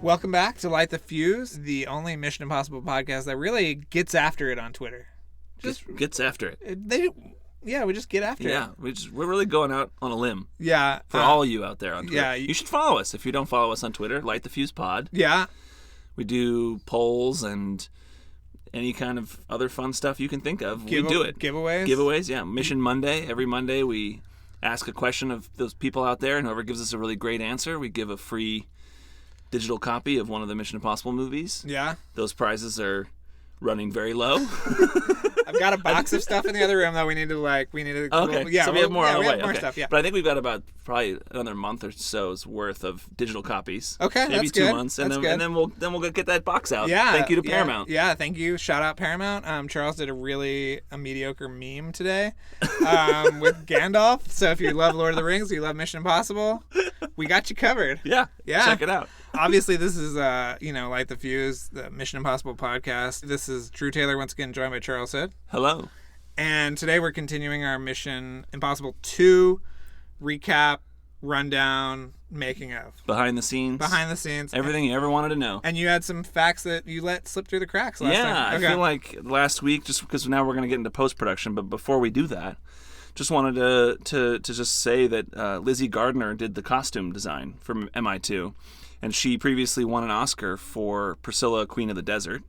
Welcome back to Light the Fuse, the only Mission Impossible podcast that really gets after it on Twitter. Just gets after it. We just get after it. Yeah, we're really going out on a limb. Yeah. For all you out there on Twitter. Yeah. You should follow us if you don't follow us on Twitter, Light the Fuse Pod. Yeah. We do polls and any kind of other fun stuff you can think of. We do it. Giveaways, yeah. Mission Monday. Every Monday we ask a question of those people out there, and whoever gives us a really great answer, we give a free digital copy of one of the Mission Impossible movies. Yeah. Those prizes are running very low. I've got a box of stuff in the other room that we need to. Okay. Yeah. So we have more on the way. We have more Okay. stuff. Yeah. But I think we've got about probably another month or so's worth of digital copies. Okay. Maybe that's 2 good. months, and then we'll get that box out. Yeah. Thank you to Paramount. Yeah. Thank you. Shout out Paramount. Charles did a mediocre meme today, with Gandalf. So if you love Lord of the Rings, you love Mission Impossible, we got you covered. Yeah. Yeah. Check it out. Obviously, this is, Light the Fuse, the Mission Impossible podcast. This is Drew Taylor, once again, joined by Charles Hood. Hello. And today we're continuing our Mission Impossible 2 recap, rundown, making of. Behind the scenes. Everything you ever wanted to know. And you had some facts that you let slip through the cracks last time. Yeah, Okay. I feel like last week, just because now we're going to get into post-production, but before we do that, just wanted to just say that Lizzie Gardner did the costume design for MI2. And she previously won an Oscar for Priscilla, Queen of the Desert.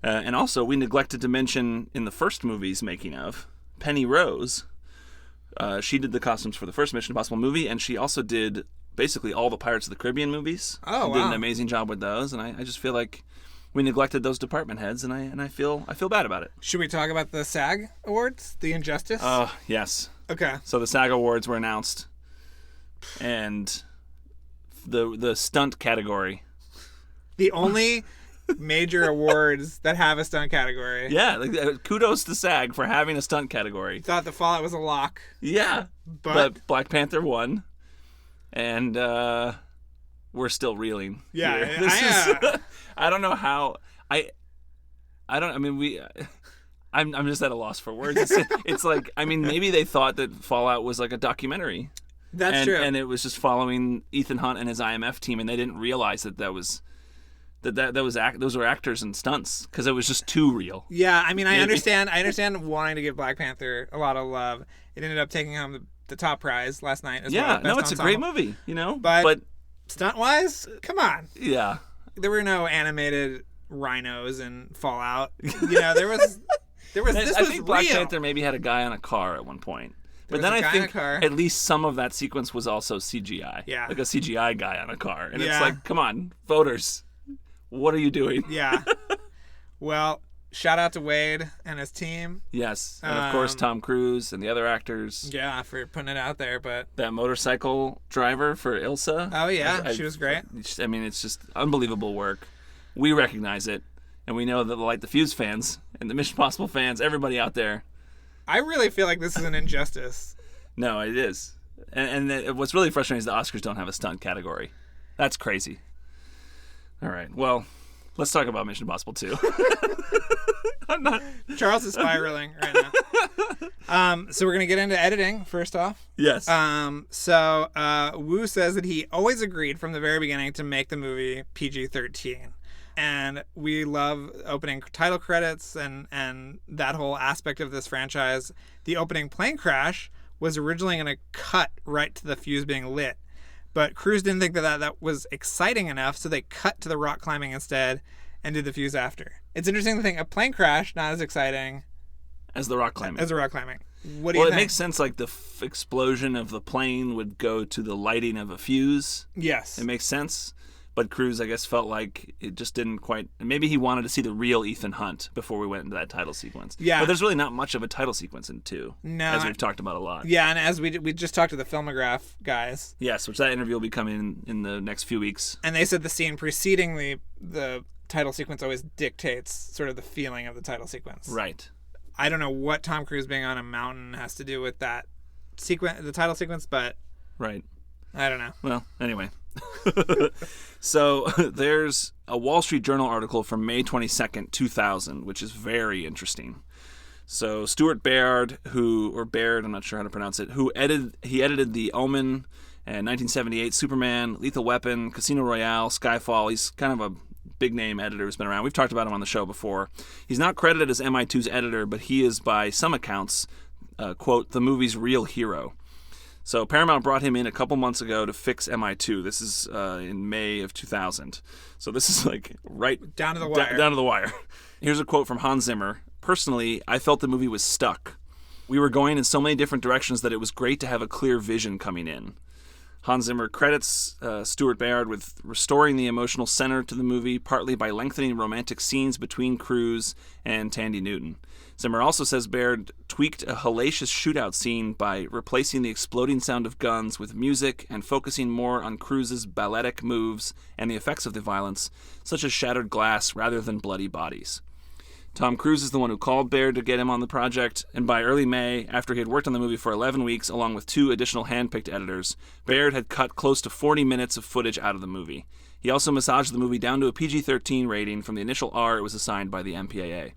And also, we neglected to mention in the first movie's making of, Penny Rose. She did the costumes for the first Mission Impossible movie, and she also did basically all the Pirates of the Caribbean movies. Oh, wow. Did an amazing job with those, and I just feel like we neglected those department heads, and I feel bad about it. Should we talk about the SAG Awards? The injustice? Yes. Okay. So the SAG Awards were announced, and the stunt category. The only major awards that have a stunt category. Yeah, kudos to SAG for having a stunt category. Thought the Fallout was a lock. Yeah, but Black Panther won, and we're still reeling. Yeah, here. I don't know how I'm just at a loss for words. It's like, maybe they thought that Fallout was like a documentary. That's true. And it was just following Ethan Hunt and his IMF team, and they didn't realize those were actors and stunts because it was just too real. Yeah, I understand wanting to give Black Panther a lot of love. It ended up taking home the top prize last night as well. Yeah, no, it's ensemble. a great movie, But stunt-wise, come on. Yeah. There were no animated rhinos in Fallout. There was I think Black Panther maybe had a guy on a car at one point. But then I think at least some of that sequence was also CGI. Yeah. Like a CGI guy on a car. And it's like, come on, voters, what are you doing? Yeah. Well, shout out to Wade and his team. Yes. And of course, Tom Cruise and the other actors. Yeah, for putting it out there. But that motorcycle driver for Ilsa. Oh, yeah. She was great. It's just unbelievable work. We recognize it. And we know that the Light the Fuse fans and the Mission Impossible fans, everybody out there. I really feel like this is an injustice. No, it is. And what's really frustrating is the Oscars don't have a stunt category. That's crazy. All right. Well, let's talk about Mission Impossible 2. Charles is spiraling right now. So we're going to get into editing first off. Yes. So Wu says that he always agreed from the very beginning to make the movie PG-13. And we love opening title credits and that whole aspect of this franchise. The opening plane crash was originally going to cut right to the fuse being lit. But Cruise didn't think that was exciting enough, so they cut to the rock climbing instead and did the fuse after. It's interesting to think a plane crash, not as exciting as the rock climbing. What do you think? It makes sense, like the explosion of the plane would go to the lighting of a fuse. Yes. It makes sense. But Cruise, I guess, felt like it just didn't quite... Maybe he wanted to see the real Ethan Hunt before we went into that title sequence. Yeah. But there's really not much of a title sequence in 2. No. As we've talked about a lot. Yeah, and as we just talked to the Filmograph guys. Yes, which that interview will be coming in the next few weeks. And they said the scene preceding the title sequence always dictates sort of the feeling of the title sequence. Right. I don't know what Tom Cruise being on a mountain has to do with that the title sequence, but... Right. I don't know. Well, anyway... So there's a Wall Street Journal article from May 22nd, 2000, which is very interesting. So Stuart Baird, I'm not sure how to pronounce it, he edited the Omen And 1978, Superman, Lethal Weapon, Casino Royale, Skyfall. He's kind of a big-name editor who's been around. We've talked about him on the show before. He's not credited as MI2's editor, but he is, by some accounts, quote, the movie's real hero. So Paramount brought him in a couple months ago to fix MI2. This is in May of 2000. So this is like right down to the wire. Down to the wire. Here's a quote from Hans Zimmer. Personally, I felt the movie was stuck. We were going in so many different directions that it was great to have a clear vision coming in. Hans Zimmer credits Stuart Bayard with restoring the emotional center to the movie, partly by lengthening romantic scenes between Cruise and Tandy Newton. Zimmer also says Bayard tweaked a hellacious shootout scene by replacing the exploding sound of guns with music and focusing more on Cruise's balletic moves and the effects of the violence, such as shattered glass rather than bloody bodies. Tom Cruise is the one who called Bayard to get him on the project, and by early May, after he had worked on the movie for 11 weeks along with 2 additional hand-picked editors, Bayard had cut close to 40 minutes of footage out of the movie. He also massaged the movie down to a PG-13 rating from the initial R it was assigned by the MPAA.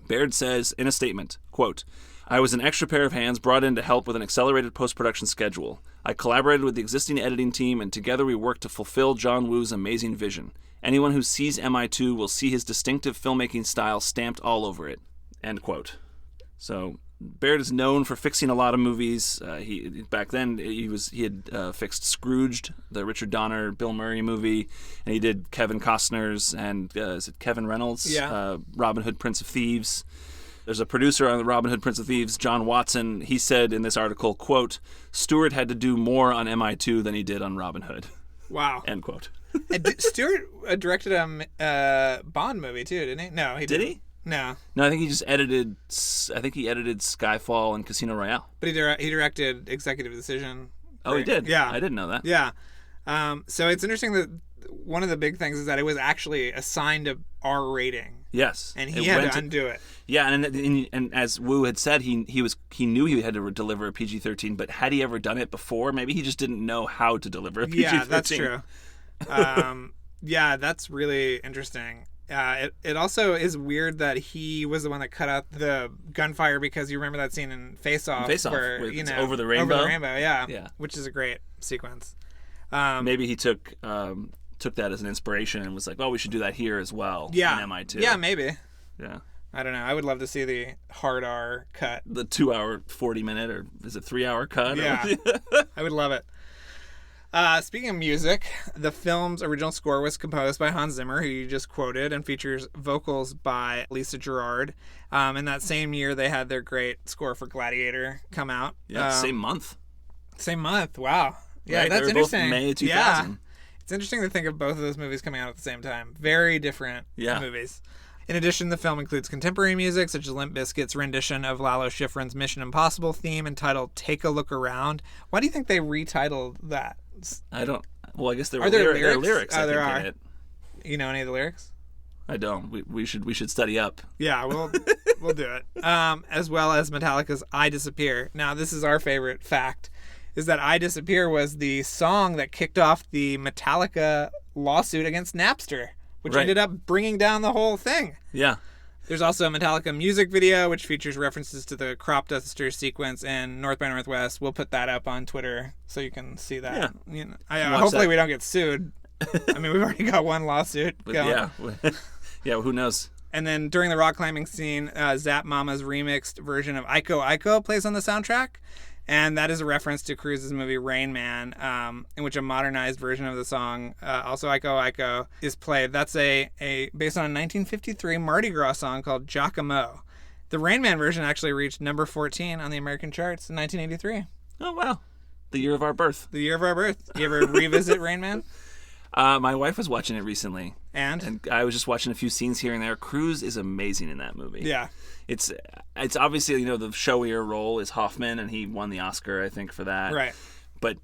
Bayard says in a statement, quote, I was an extra pair of hands brought in to help with an accelerated post-production schedule. I collaborated with the existing editing team, and together we worked to fulfill John Woo's amazing vision. Anyone who sees MI2 will see his distinctive filmmaking style stamped all over it. End quote. So Bayard is known for fixing a lot of movies. Back then he had fixed Scrooged, the Richard Donner, Bill Murray movie, and he did Kevin Costner's and is it Kevin Reynolds? Yeah. Robin Hood, Prince of Thieves. There's a producer on the Robin Hood, Prince of Thieves, John Watson. He said in this article, quote, Stewart had to do more on MI2 than he did on Robin Hood. Wow. End quote. Stewart directed a Bond movie too, didn't he? No, he didn't. Did he? No. No, I think he just edited. I think he edited Skyfall and Casino Royale. But he directed Executive Decision. Oh, he did. Yeah, I didn't know that. Yeah. So it's interesting that one of the big things is that it was actually assigned a R rating. Yes. And he had to undo it. Yeah, and as Woo had said, he knew he had to deliver a PG-13, but had he ever done it before? Maybe he just didn't know how to deliver a PG-13. Yeah, that's true. Yeah, that's really interesting. It also is weird that he was the one that cut out the gunfire, because you remember that scene in Face Off where, where you it's know, over the rainbow. Over the rainbow, yeah. Yeah. Which is a great sequence. Maybe he took that as an inspiration and was like, "Oh, we should do that here as well." Yeah. In MI2. Yeah, maybe. Yeah. I don't know. I would love to see the hard R cut. The 2-hour, 40-minute, or is it 3-hour cut? Yeah. I would love it. Speaking of music, the film's original score was composed by Hans Zimmer, who you just quoted, and features vocals by Lisa Gerrard. In that same year, they had their great score for Gladiator come out. Yeah, same month. Same month. Wow. Yeah, right? that's They were interesting. Both May 2000. Yeah. It's interesting to think of both of those movies coming out at the same time. Very different movies. In addition, the film includes contemporary music, such as Limp Bizkit's rendition of Lalo Schifrin's Mission Impossible theme entitled Take a Look Around. Why do you think they retitled that? I don't... Well, I guess there are there lyrics. There are lyrics, oh, I there think, are. in it. You know any of the lyrics? I don't. We should study up. Yeah, we'll do it. As well as Metallica's I Disappear. Now, this is our favorite fact, is that I Disappear was the song that kicked off the Metallica lawsuit against Napster, which ended up bringing down the whole thing. Yeah. There's also a Metallica music video, which features references to the crop duster sequence in North by Northwest. We'll put that up on Twitter so you can see that. Yeah. You know, hopefully we don't get sued. I mean, we've already got one lawsuit going. Yeah. Yeah, who knows? And then during the rock climbing scene, Zap Mama's remixed version of Aiko Aiko plays on the soundtrack. And that is a reference to Cruise's movie Rain Man, in which a modernized version of the song, also Aiko Aiko, is played. That's a based on a 1953 Mardi Gras song called Giacomo. The Rain Man version actually reached number 14 on the American charts in 1983. Oh, wow. The year of our birth. The year of our birth. You ever revisit Rain Man? My wife was watching it recently. And I was just watching a few scenes here and there. Cruise is amazing in that movie. Yeah. It's obviously, you know, the showier role is Hoffman, and he won the Oscar, I think, for that. Right. But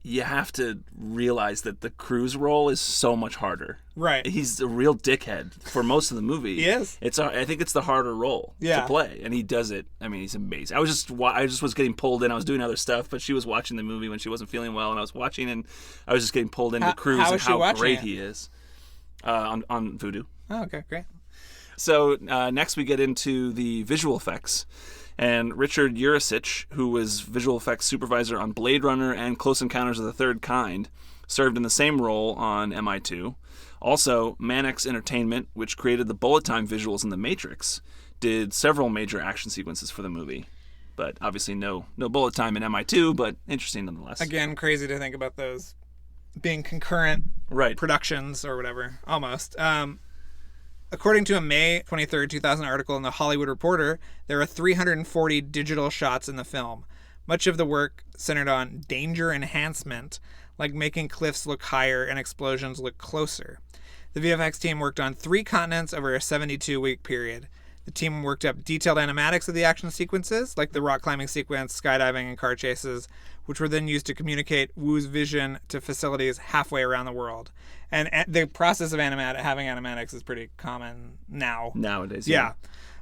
you have to realize that the Cruise role is so much harder. Right. He's a real dickhead for most of the movie. He is. I think it's the harder role to play, and he does it. I mean, he's amazing. I just was getting pulled in. I was doing other stuff, but she was watching the movie when she wasn't feeling well, and I was watching, and I was just getting pulled into Cruise and how great he is on Vudu. Oh, okay, great. So next we get into the visual effects. And Richard Urasich, who was visual effects supervisor on Blade Runner and Close Encounters of the Third Kind, served in the same role on MI2. Also, Mannix Entertainment, which created the bullet time visuals in The Matrix, did several major action sequences for the movie. But obviously no bullet time in MI2, but interesting nonetheless. Again, crazy to think about those being concurrent productions or whatever, almost. According to a May 23rd, 2000 article in The Hollywood Reporter, there are 340 digital shots in the film. Much of the work centered on danger enhancement, like making cliffs look higher and explosions look closer. The VFX team worked on 3 continents over a 72-week period. The team worked up detailed animatics of the action sequences, like the rock climbing sequence, skydiving, and car chases, which were then used to communicate Wu's vision to facilities halfway around the world. And the process of having animatics is pretty common now. Nowadays, yeah.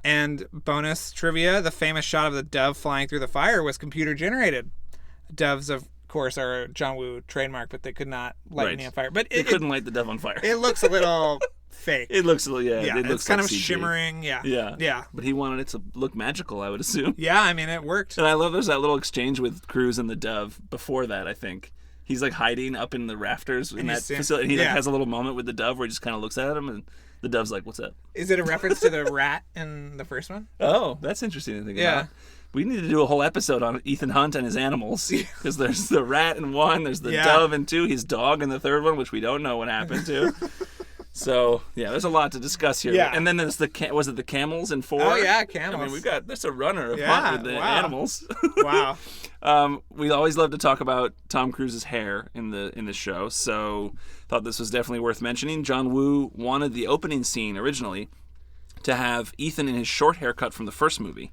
And bonus trivia, the famous shot of the dove flying through the fire was computer generated. Doves, of course, are a John Woo trademark, but they could not light any on fire. But they couldn't light the dove on fire. It looks a little fake. It looks a little, it looks it's kind like of CG. shimmering. Yeah. But he wanted it to look magical, I would assume. Yeah, I mean, it worked. And I love there's that little exchange with Cruise and the dove before that, I think. He's like hiding up in the rafters in that facility. And he like has a little moment with the dove where he just kind of looks at him and the dove's like, "What's up?" Is it a reference to the rat in the first one? Oh, that's interesting to think about. We need to do a whole episode on Ethan Hunt and his animals. Because there's the rat in 1, there's the dove in 2, his dog in the 3rd one, which we don't know what happened to. So, there's a lot to discuss here. Yeah. And then there's the camels in 4? Oh, yeah, camels. I mean, there's a runner of Hunt with the animals. Wow. We always love to talk about Tom Cruise's hair in the show, so thought this was definitely worth mentioning. John Woo wanted the opening scene originally to have Ethan in his short haircut from the first movie.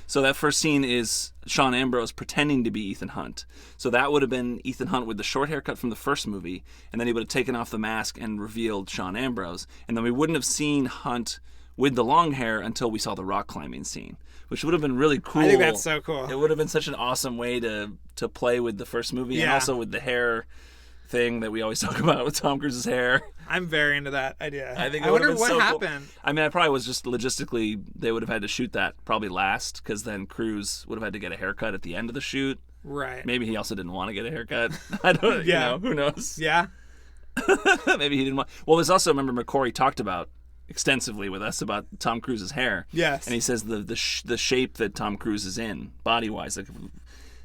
So that first scene is Sean Ambrose pretending to be Ethan Hunt. So that would have been Ethan Hunt with the short haircut from the first movie, and then he would have taken off the mask and revealed Sean Ambrose. And then we wouldn't have seen Hunt with the long hair until we saw the rock climbing scene, which would have been really cool. I think that's so cool. It would have been such an awesome way to play with the first movie and also with the hair thing that we always talk about with Tom Cruise's hair. I'm very into that idea. I wonder what happened. Cool. I mean, I probably was just logistically, they would have had to shoot that probably last, because then Cruise would have had to get a haircut at the end of the shoot. Right. Maybe he also didn't want to get a haircut. I don't know. Who knows? Yeah. Maybe he didn't want. Well, there's also, remember, McCory talked about extensively with us about Tom Cruise's hair. Yes. And he says the shape that Tom Cruise is in, body-wise, like,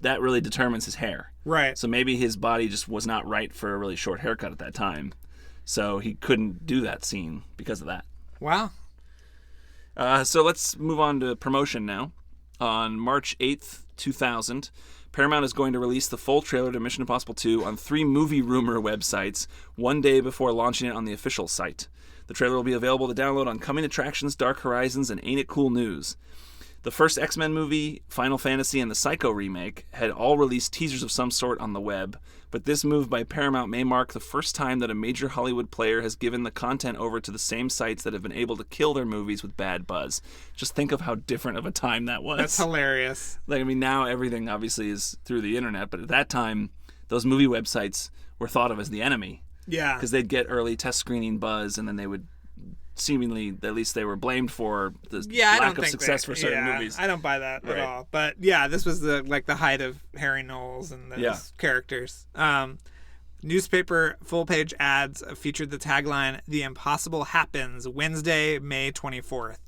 that really determines his hair. Right. So maybe his body just was not right for a really short haircut at that time. So he couldn't do that scene because of that. Wow. So let's move on to promotion now. On March 8th, 2000, Paramount is going to release the full trailer to Mission Impossible 2 on 3 movie rumor websites 1 day before launching it on the official site. The trailer will be available to download on Coming Attractions, Dark Horizons, and Ain't It Cool News. The first X-Men movie, Final Fantasy, and the Psycho remake had all released teasers of some sort on the web, but this move by Paramount may mark the first time that a major Hollywood player has given the content over to the same sites that have been able to kill their movies with bad buzz. Just think of how different of a time that was. That's hilarious. Like, I mean, now everything obviously is through the internet, but at that time, those movie websites were thought of as the enemy. Yeah. Because they'd get early test screening buzz, and then they would seemingly, at least they were blamed for the lack of success for certain movies. I don't buy that at all. But yeah, this was the height of Harry Knowles and those characters. Newspaper full-page ads featured the tagline, "The Impossible Happens, Wednesday, May 24th.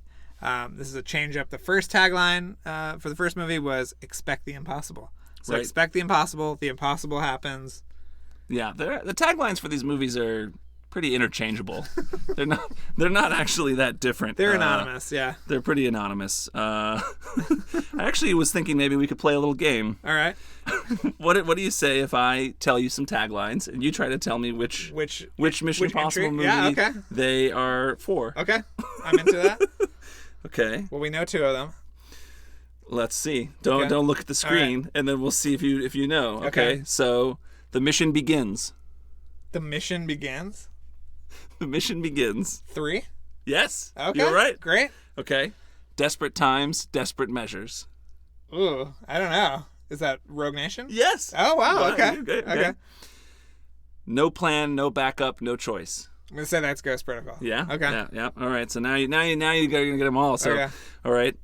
This is a change up. The first tagline for the first movie was "Expect the Impossible." So expect the impossible happens. Yeah, the taglines for these movies are pretty interchangeable. They're not actually that different. They're anonymous, yeah. They're pretty anonymous. I actually was thinking maybe we could play a little game. All right. What do you say if I tell you some taglines and you try to tell me which Mission Impossible movie they are for? Okay. I'm into that. Okay. Well, we know 2 of them. Let's see. Don't look at the screen, and then we'll see if you know. Okay. So, The Mission Begins. The Mission Begins? The Mission Begins. 3? Yes. Okay. You're right. Great. Okay. Desperate Times, Desperate Measures. Ooh, I don't know. Is that Rogue Nation? Yes. Oh, wow. Okay. Okay. No Plan, No Backup, No Choice. I'm going to say that's Ghost Protocol. Yeah? Okay. Yeah. All right. So now you're going to get them all. So, all right.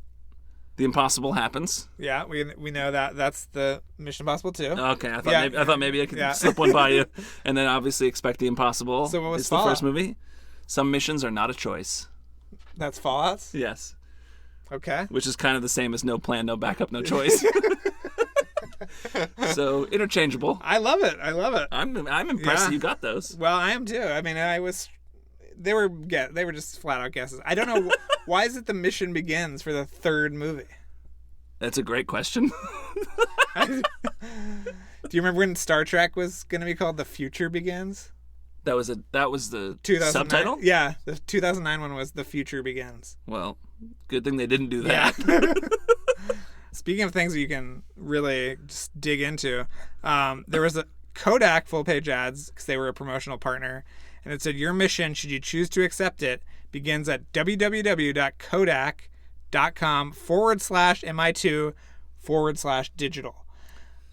The impossible happens. Yeah, we know that. That's the Mission Impossible 2. Okay, I thought maybe I could slip one by you. And then obviously Expect the Impossible. So what was it's the first movie. Some missions are not a choice. That's Fallout's? Yes. Okay. Which is kind of the same as No Plan, No Backup, No Choice. So interchangeable. I love it. I'm impressed that you got those. Well, I am too. I mean, they were just flat out guesses. I don't know why is it the mission begins for the third movie. That's a great question. Do you remember when Star Trek was going to be called The Future Begins? That was the 2009? subtitle? Yeah, the 2009 one was The Future Begins. Well, good thing they didn't do that. Yeah. Speaking of things that you can really just dig into, there was a Kodak full-page ads because they were a promotional partner, and it said, your mission, should you choose to accept it, begins at www.kodak.com/mi2/digital.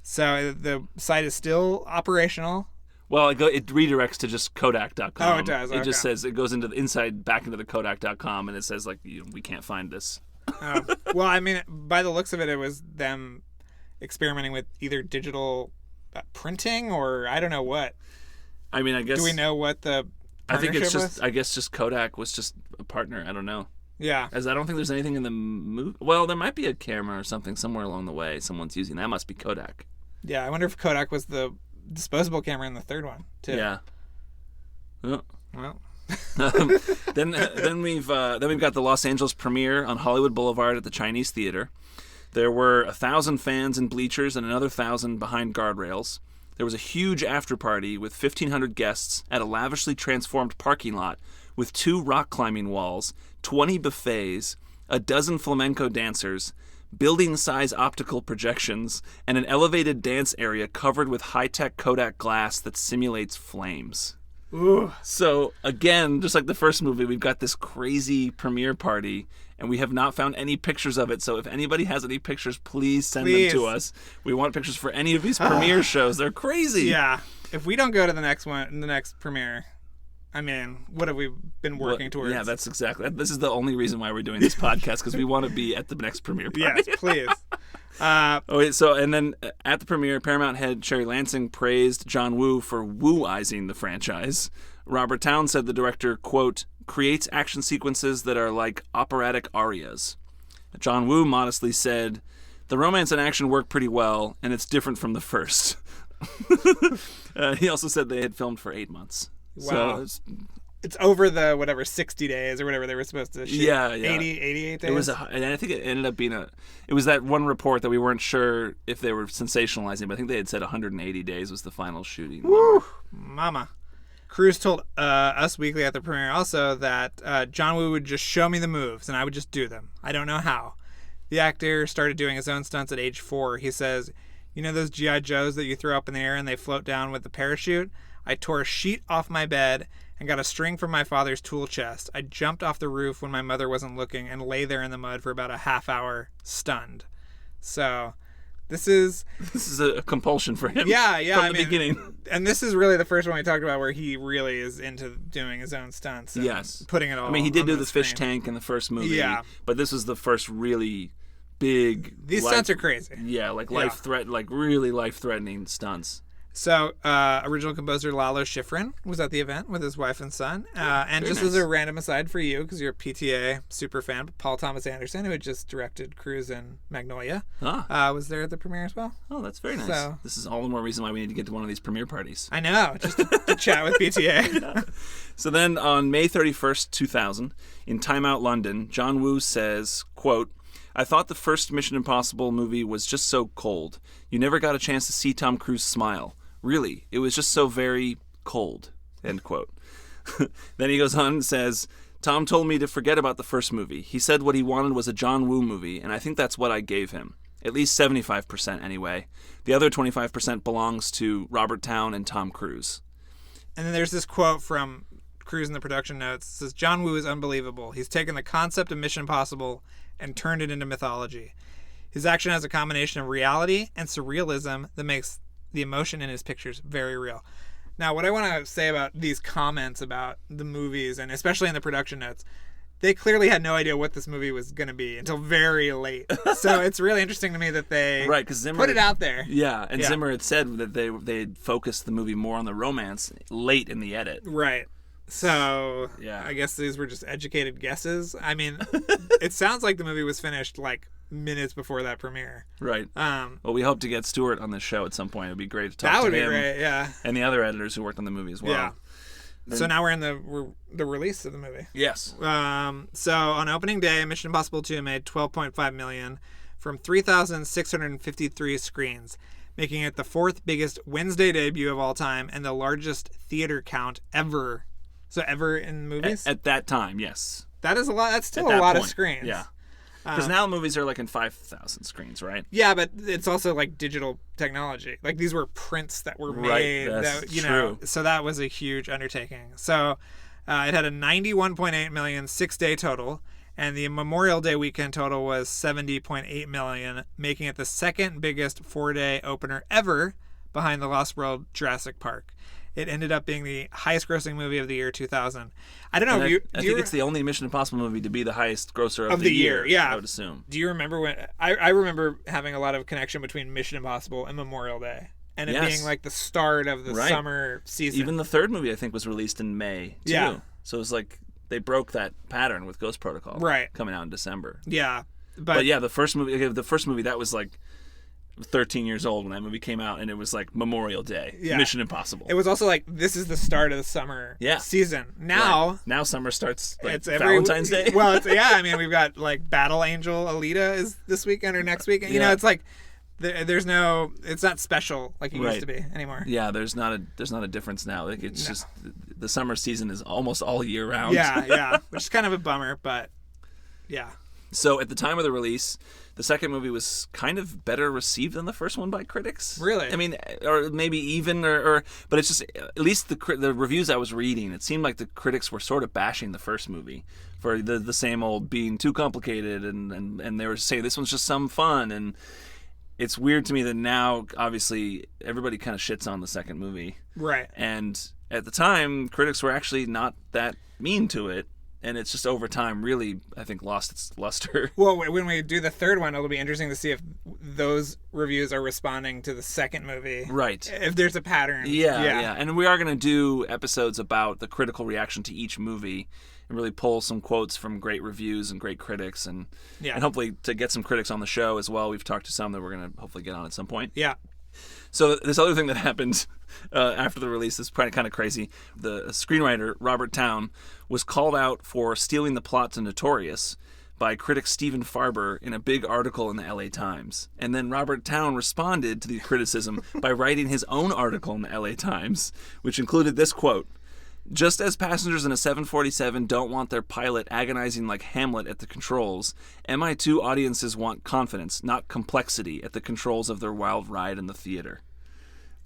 So the site is still operational. Well, it redirects to just Kodak.com. Oh, it does. It just says, it goes into the back into the Kodak.com, and it says, like, we can't find this. Oh. Well, I mean, by the looks of it, it was them experimenting with either digital printing or I don't know what. I mean, I guess. Do we know what the I think it's was? just. I guess just Kodak was just a partner. I don't know. Yeah. As I don't think there's anything in the movie. Well, there might be a camera or something somewhere along the way someone's using. That must be Kodak. Yeah, I wonder if Kodak was the disposable camera in the third one too. Yeah. Well. Then we've got the Los Angeles premiere on Hollywood Boulevard at the Chinese Theater. There were 1,000 fans in bleachers and another 1,000 behind guardrails. There was a huge after party with 1,500 guests at a lavishly transformed parking lot with 2 rock climbing walls, 20 buffets, a dozen flamenco dancers, building-size optical projections, and an elevated dance area covered with high-tech Kodak glass that simulates flames. Ooh. So, again, just like the first movie, we've got this crazy premiere party, and we have not found any pictures of it. So if anybody has any pictures, please send them to us. We want pictures for any of these premiere shows. They're crazy. Yeah. If we don't go to the next premiere, I mean, what have we been working towards? Yeah, that's exactly. This is the only reason why we're doing this podcast, because we want to be at the next premiere party. Yes, please. And then at the premiere, Paramount head Sherry Lansing praised John Woo for woo-izing the franchise. Robert Towne said the director, quote, creates action sequences that are like operatic arias. John Woo modestly said, the romance and action work pretty well, and it's different from the first. He also said they had filmed for 8 months. Wow. So it's over the 60 days or whatever they were supposed to shoot. Yeah. 88 days. It was and I think it ended up being it was that one report that we weren't sure if they were sensationalizing, but I think they had said 180 days was the final shooting. Woo, mama. Cruise told Us Weekly at the premiere also that John Woo would just show me the moves and I would just do them. I don't know how. The actor started doing his own stunts at age 4. He says, you know those G.I. Joes that you throw up in the air and they float down with the parachute? I tore a sheet off my bed and got a string from my father's tool chest. I jumped off the roof when my mother wasn't looking and lay there in the mud for about a half hour, stunned. So this is a compulsion for him. Yeah. From the beginning. And this is really the first one we talked about where he really is into doing his own stunts. And yes. Putting it all. I mean, he did do the screen. fish tank in the first movie. Yeah. But this was the first really big. These stunts are crazy. Yeah, really life-threatening stunts. So, original composer Lalo Schifrin was at the event with his wife and son. And just nice. as a random aside for you, because you're a PTA super fan, Paul Thomas Anderson, who had just directed Cruise and Magnolia, was there at the premiere as well. Oh, that's very nice. So, this is all the more reason why we need to get to one of these premiere parties. I know, just to chat with PTA. Yeah. So then on May 31st, 2000, in Time Out London, John Woo says, quote, I thought the first Mission Impossible movie was just so cold. You never got a chance to see Tom Cruise smile. Really, it was just so very cold, end quote. Then he goes on and says, Tom told me to forget about the first movie. He said what he wanted was a John Woo movie, and I think that's what I gave him. At least 75% anyway. The other 25% belongs to Robert Towne and Tom Cruise. And then there's this quote from Cruise in the production notes. It says, John Woo is unbelievable. He's taken the concept of Mission Impossible and turned it into mythology. His action has a combination of reality and surrealism that makes the emotion in his pictures very real. Now, what I want to say about these comments about the movies, and especially in the production notes, they clearly had no idea what this movie was going to be until very late. So it's really interesting to me that they right, 'cause Zimmer put it out there. Yeah, and Zimmer had said that they had focused the movie more on the romance late in the edit. Right. So Yeah. I guess these were just educated guesses. I mean, it sounds like the movie was finished like minutes before that premiere. Right. Well, we hope to get Stuart on this show at some point. It'd be great to talk That to would be him great, yeah. and the other editors who worked on the movie as well. Yeah. So now we're in the release of the movie. Yes. So on opening day, Mission Impossible 2 made $12.5 million from 3,653 screens, making it the fourth biggest Wednesday debut of all time and the largest theater count ever. So ever in movies? At that time, yes. That is a lot. That's still At a that lot of point, screens. Yeah. Because now movies are like in 5,000 screens, right? Yeah, but it's also like digital technology. Like these were prints that were made. Right, that's that, you true. know, so that was a huge undertaking. So it had a 91.8 million 6-day total, and the Memorial Day weekend total was 70.8 million, making it the second biggest 4-day opener ever, behind The Lost World Jurassic Park. It ended up being the highest-grossing movie of the year 2000. I don't know. I think it's the only Mission Impossible movie to be the highest grosser of the year. Yeah, I would assume. Do you remember when? I remember having a lot of connection between Mission Impossible and Memorial Day, and it being like the start of the summer season. Even the third movie, I think, was released in May too. Yeah. So it was like they broke that pattern with Ghost Protocol, coming out in December. Yeah, but yeah, the first movie that was like 13 years old when that movie came out, and it was like Memorial Day, Mission Impossible. It was also like, this is the start of the summer season. Now summer starts like it's Valentine's Day. Well, I mean, we've got like Battle Angel Alita is this weekend or next weekend. You know, it's like there's no, it's not special like it used to be anymore. Yeah, there's not a difference now. Like it's just the summer season is almost all year round. Yeah, which is kind of a bummer, but yeah. So at the time of the release, the second movie was kind of better received than the first one by critics. Really? I mean, or maybe even, but it's just, at least the reviews I was reading, it seemed like the critics were sort of bashing the first movie for the same old being too complicated, and they were saying this one's just some fun. And it's weird to me that now, obviously, everybody kind of shits on the second movie. Right. And at the time, critics were actually not that mean to it. And it's just over time really, I think, lost its luster. Well, when we do the third one, it'll be interesting to see if those reviews are responding to the second movie. Right. If there's a pattern. Yeah. And we are going to do episodes about the critical reaction to each movie and really pull some quotes from great reviews and great critics. And hopefully to get some critics on the show as well. We've talked to some that we're going to hopefully get on at some point. Yeah. So this other thing that happened after the release is kind of crazy. The screenwriter, Robert Towne, was called out for stealing the plot to Notorious by critic Stephen Farber in a big article in the LA Times. And then Robert Towne responded to the criticism by writing his own article in the LA Times, which included this quote: "Just as passengers in a 747 don't want their pilot agonizing like Hamlet at the controls, MI2 audiences want confidence, not complexity, at the controls of their wild ride in the theater."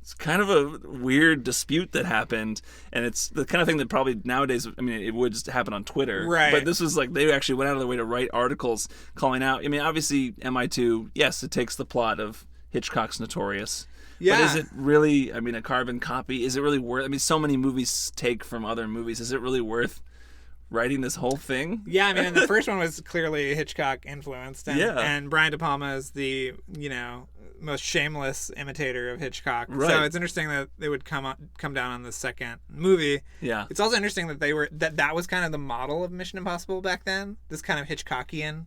It's kind of a weird dispute that happened, and it's the kind of thing that probably nowadays, I mean, it would just happen on Twitter. Right. But this was like, they actually went out of their way to write articles calling out. I mean, obviously, MI2, yes, it takes the plot of Hitchcock's Notorious. Yeah. But is it really, I mean, a carbon copy? Is it really worth, I mean, so many movies take from other movies. Is it really worth writing this whole thing? Yeah, I mean, and the first one was clearly Hitchcock influenced. And Brian De Palma is the, most shameless imitator of Hitchcock. Right. So it's interesting that they would come down on the second movie. Yeah. It's also interesting that that was kind of the model of Mission Impossible back then. This kind of Hitchcockian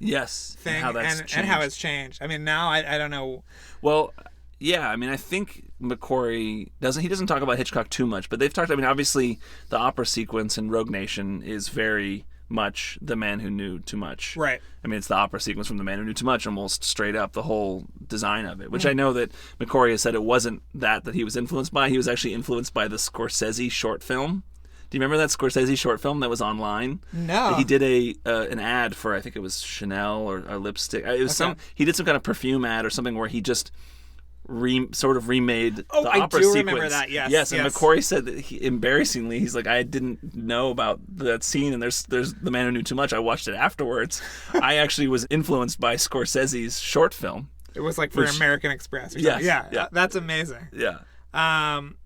thing. And how it's changed. I mean, now I don't know. Well, yeah, I mean, I think McQuarrie doesn't talk about Hitchcock too much, but they've talked, I mean, obviously the opera sequence in Rogue Nation is very much The Man Who Knew Too Much. Right. I mean, it's the opera sequence from The Man Who Knew Too Much, almost straight up, the whole design of it, which I know that McQuarrie has said it wasn't that he was influenced by. He was actually influenced by the Scorsese short film. Do you remember that Scorsese short film that was online? No. He did an ad for, I think it was Chanel or a lipstick. It was he did some kind of perfume ad or something where he just sort of remade the opera sequence. I do remember that, yes. Yes, and McQuarrie said that embarrassingly, he's like, I didn't know about that scene, and there's The Man Who Knew Too Much. I watched it afterwards. I actually was influenced by Scorsese's short film. It was like for American Express or something. Yes, yeah. That's amazing. Yeah. On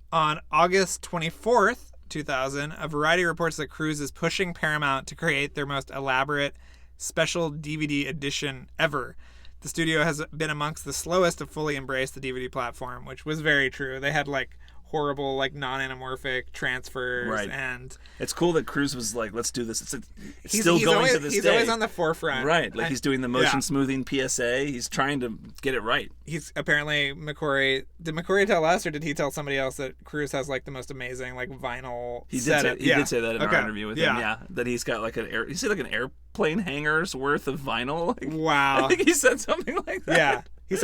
August 24th, 2000, a Variety reports that Cruise is pushing Paramount to create their most elaborate special DVD edition ever. The studio has been amongst the slowest to fully embrace the DVD platform, which was very true. They had like horrible like non-anamorphic transfers, Right. and It's cool that Cruise was like, let's do this. It's he's still going always, to this he's day. always on the forefront, Right, like And- he's doing the motion smoothing PSA. He's trying to get it right. He's apparently McQuarrie. Did McQuarrie tell us, or did he tell somebody else that Cruise has like the most amazing like vinyl He did setup? did say that in our interview with him. Yeah, that he's got like he said like an airplane hangar's worth of vinyl. Like, Wow. I think he said something like that. Yeah. He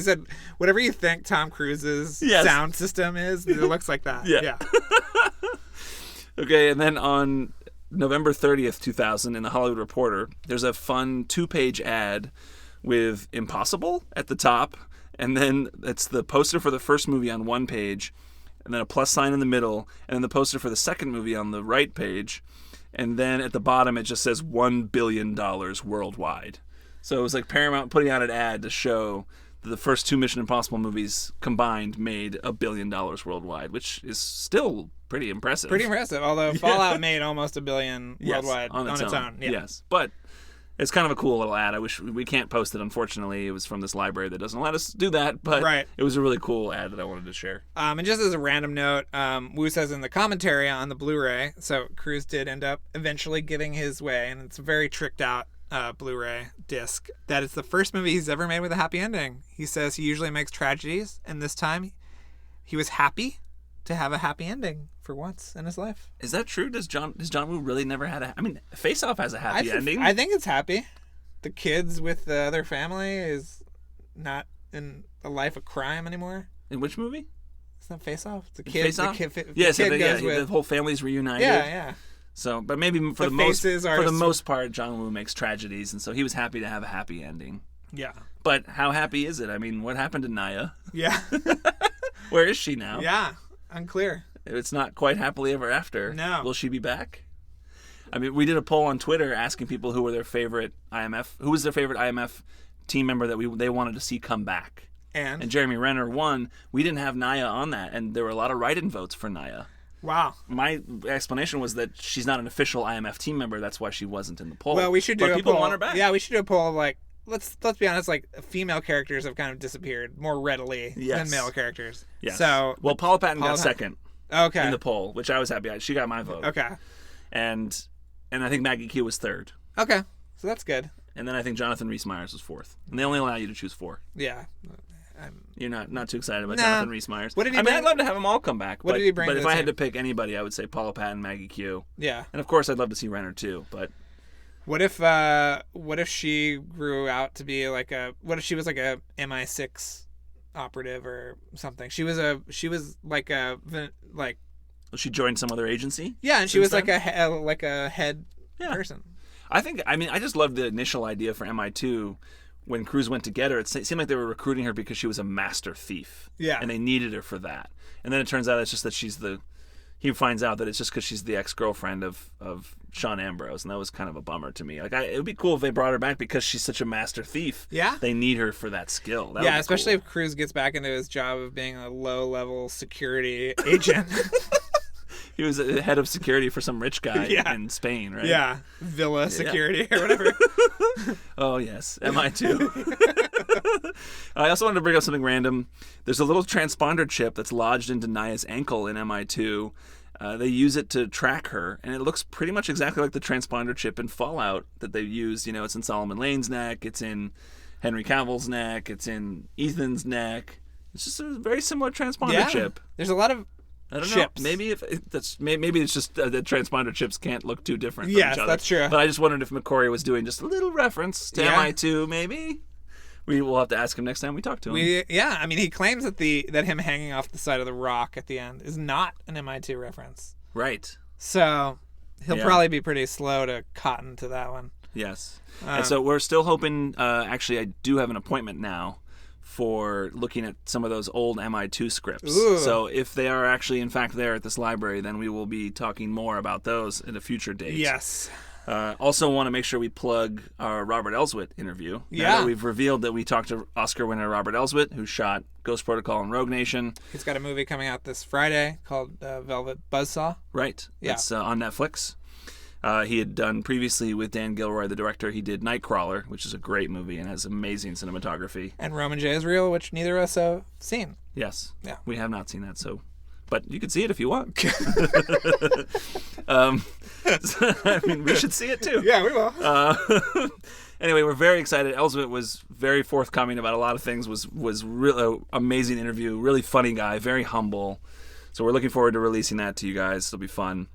said, whatever you think Tom Cruise's sound system is, it looks like that. Yeah. Okay, and then on November 30th, 2000, in the Hollywood Reporter, there's a fun 2-page ad with Impossible at the top, and then it's the poster for the first movie on one page, and then a plus sign in the middle, and then the poster for the second movie on the right page, and then at the bottom it just says $1 billion worldwide. So it was like Paramount putting out an ad to show that the first 2 Mission Impossible movies combined made $1 billion worldwide, which is still pretty impressive. Pretty impressive. Although Fallout made almost $1 billion worldwide on its own. Yeah. Yes, but it's kind of a cool little ad. I wish we can't post it. Unfortunately, it was from this library that doesn't let us do that. But Right. It was a really cool ad that I wanted to share. And just as a random note, Wu says in the commentary on the Blu-ray, so Cruise did end up eventually getting his way, and it's a very tricked out Blu-ray disc, that it's the first movie he's ever made with a happy ending. He says he usually makes tragedies, and this time he was happy to have a happy ending for once in his life. Is that true? Does John Woo really never had a... I mean, Face Off has a happy ending. I think it's happy. The kids with the other family is not in a life of crime anymore. In which movie? It's not Face Off. It's a kid. Face Off? The Yes, kid goes with... the whole family's reunited. Yeah. So, but maybe for The the most faces are... for the most part, John Woo makes tragedies, and so he was happy to have a happy ending. Yeah. But how happy is it? I mean, what happened to Naya? Yeah. Where is she now? Yeah. Unclear. It's not quite happily ever after. No. Will she be back? I mean, we did a poll on Twitter asking people who was their favorite IMF team member that they wanted to see come back. And Jeremy Renner won. We didn't have Naya on that, and there were a lot of write-in votes for Naya. wow. My explanation was that she's not an official IMF team member. That's why she wasn't in the poll. Well, we should do but a people poll. want her back. Yeah, we should do a poll of like, let's be honest, like female characters have kind of disappeared more readily than male characters. Yes. So well, Paula Patton got second okay. in the poll, which I was happy. She got my vote. Okay. And I think Maggie Q was third. Okay. So that's good. And then I think Jonathan Rhys-Meyers was fourth. And they only allow you to choose 4. Yeah. You're not too excited about Nah. Jonathan Rhys-Meyers. What did he I mean, bring- I'd love to have them all come back. What but, did he bring But to if the I had team? to pick anybody, I would say Paula Patton, Maggie Q. Yeah. And of course, I'd love to see Renner too. But What if she grew out to be like what if she was like a MI6 operative or something? She was like she joined some other agency. yeah, and she since was then? like a head Yeah. person. I just loved the initial idea for MI2 when Cruise went to get her. It seemed like they were recruiting her because she was a master thief. Yeah. And they needed her for that. And then it turns out it's just that he finds out that it's just because she's the ex-girlfriend of Sean Ambrose, and that was kind of a bummer to me. Like, it would be cool if they brought her back because she's such a master thief. Yeah. They need her for that skill. That Yeah, would be especially cool. if Cruz gets back into his job of being a low-level security agent. He was the head of security for some rich guy Yeah. in Spain, right? Yeah, Villa Security or whatever. Oh, yes. MI2. I also wanted to bring up something random. There's a little transponder chip that's lodged into Naya's ankle in MI2. They use it to track her, and it looks pretty much exactly like the transponder chip in Fallout that they used. You know, it's in Solomon Lane's neck, it's in Henry Cavill's neck, it's in Ethan's neck. It's just a very similar transponder chip. There's a lot of I don't chips. know. Maybe maybe it's just that transponder chips can't look too different from Yes, each other. that's true. But I just wondered if McQuarrie was doing just a little reference to MI2, maybe. We will have to ask him next time we talk to him. I mean, he claims that that him hanging off the side of the rock at the end is not an MI2 reference. Right. So he'll probably be pretty slow to cotton to that one. Yes. And so we're still hoping. Actually, I do have an appointment now for looking at some of those old MI2 scripts. Ooh. So if they are actually, in fact, there at this library, then we will be talking more about those at a future date. Yes. Also want to make sure we plug our Robert Elswick interview. Yeah. Now that we've revealed that we talked to Oscar winner Robert Elswick, who shot Ghost Protocol and Rogue Nation. He's got a movie coming out this Friday called Velvet Buzzsaw. Right. Yeah. It's on Netflix. He had done previously with Dan Gilroy, the director, he did Nightcrawler, which is a great movie and has amazing cinematography. And Roman J. Israel, which neither of us have seen. Yes. Yeah. We have not seen that, so... But you could see it if you want. I mean, we should see it too. Yeah, we will. Anyway, we're very excited. Elswick was very forthcoming about a lot of things. Was really amazing interview. Really funny guy. Very humble. So we're looking forward to releasing that to you guys. It'll be fun.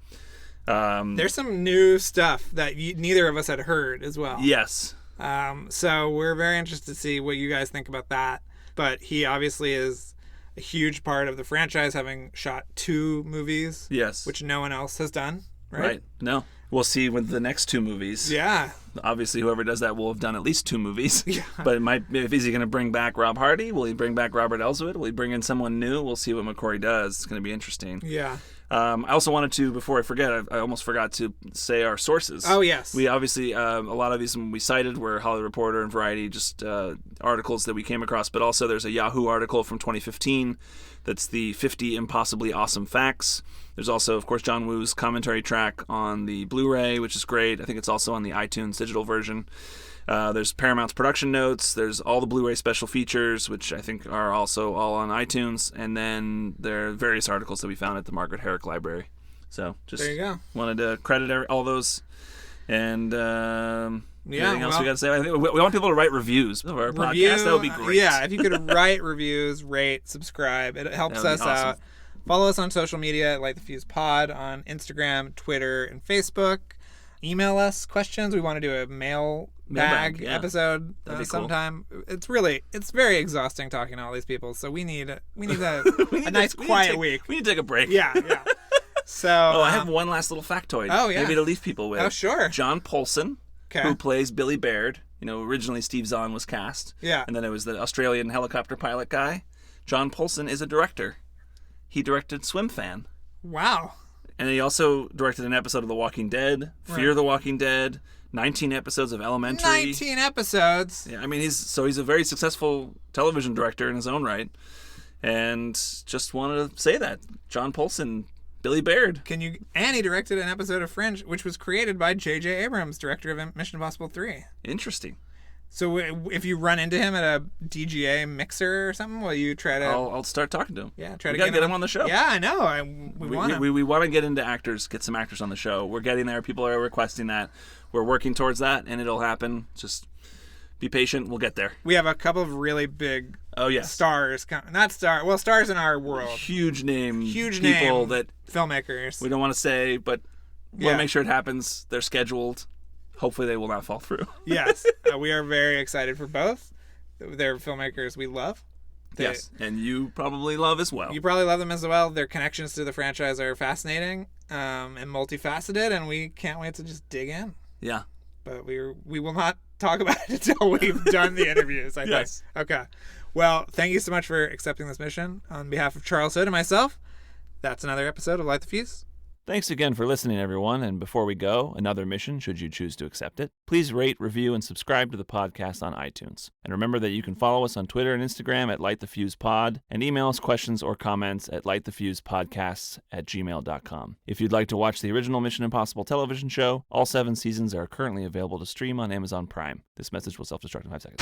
There's some new stuff that neither of us had heard as well. Yes. So we're very interested to see what you guys think about that. But he obviously is a huge part of the franchise, having shot 2 movies. Yes. Which no one else has done, right? Right. No. We'll see with the next 2 movies. Yeah. Obviously, whoever does that will have done at least 2 movies. Yeah. But is he going to bring back Rob Hardy? Will he bring back Robert Elswick? Will he bring in someone new? We'll see what McCrory does. It's going to be interesting. Yeah. I also wanted to, before I forget, I almost forgot to say our sources. Oh, yes. We obviously, a lot of these we cited were Hollywood Reporter and Variety, just articles that we came across. But also there's a Yahoo article from 2015 that's the 50 Impossibly Awesome Facts. There's also, of course, John Woo's commentary track on the Blu-ray, which is great. I think it's also on the iTunes digital version. There's Paramount's production notes. There's all the Blu-ray special features, which I think are also all on iTunes. And then there are various articles that we found at the Margaret Herrick Library. So just there you go. Wanted to credit all those. And anything else we got to say? I think we want people to write reviews of our podcast. That would be great. Yeah, if you could write reviews, rate, subscribe. It helps us awesome. out. Follow us on social media at LightTheFuse-Pod on Instagram, Twitter, and Facebook. Email us questions. We want to do a mailbag episode sometime. Cool. It's very exhausting talking to all these people. So we need a nice quiet week. We need to take a break. Yeah. So I have one last little factoid. Oh yeah. Maybe to leave people with. Oh sure. John Polson, who plays Billy Baird. Originally Steve Zahn was cast. Yeah. And then it was the Australian helicopter pilot guy. John Polson is a director. He directed Swim Fan. Wow. And he also directed an episode of The Walking Dead, Fear the Walking Dead, 19 episodes of Elementary. 19 episodes? Yeah, I mean, he's a very successful television director in his own right. And just wanted to say that. John Polson, Billy Baird. And he directed an episode of Fringe, which was created by J.J. Abrams, director of Mission Impossible 3. Interesting. So if you run into him at a DGA mixer or something, will you try to... I'll start talking to him. Yeah, we got to get him on the show. Yeah, I know. We want to get into actors, get some actors on the show. We're getting there. People are requesting that. We're working towards that, and it'll happen. Just be patient. We'll get there. We have a couple of really big stars. Stars in our world. Huge name people that... Filmmakers. We don't want to say, but we'll make sure it happens. They're scheduled. Hopefully they will not fall through. Yes. We are very excited for both. They're filmmakers we love. Yes, and you probably love as well. You probably love them as well. Their connections to the franchise are fascinating and multifaceted, and we can't wait to just dig in. Yeah. But we will not talk about it until we've done the interviews, I think. Okay. Well, thank you so much for accepting this mission. On behalf of Charles Hood and myself, that's another episode of Light the Fuse. Thanks again for listening, everyone. And before we go, another mission, should you choose to accept it. Please rate, review, and subscribe to the podcast on iTunes. And remember that you can follow us on Twitter and Instagram at LightTheFusePod and email us questions or comments at lightthefusepodcasts@gmail.com. If you'd like to watch the original Mission Impossible television show, all 7 seasons are currently available to stream on Amazon Prime. This message will self-destruct in 5 seconds.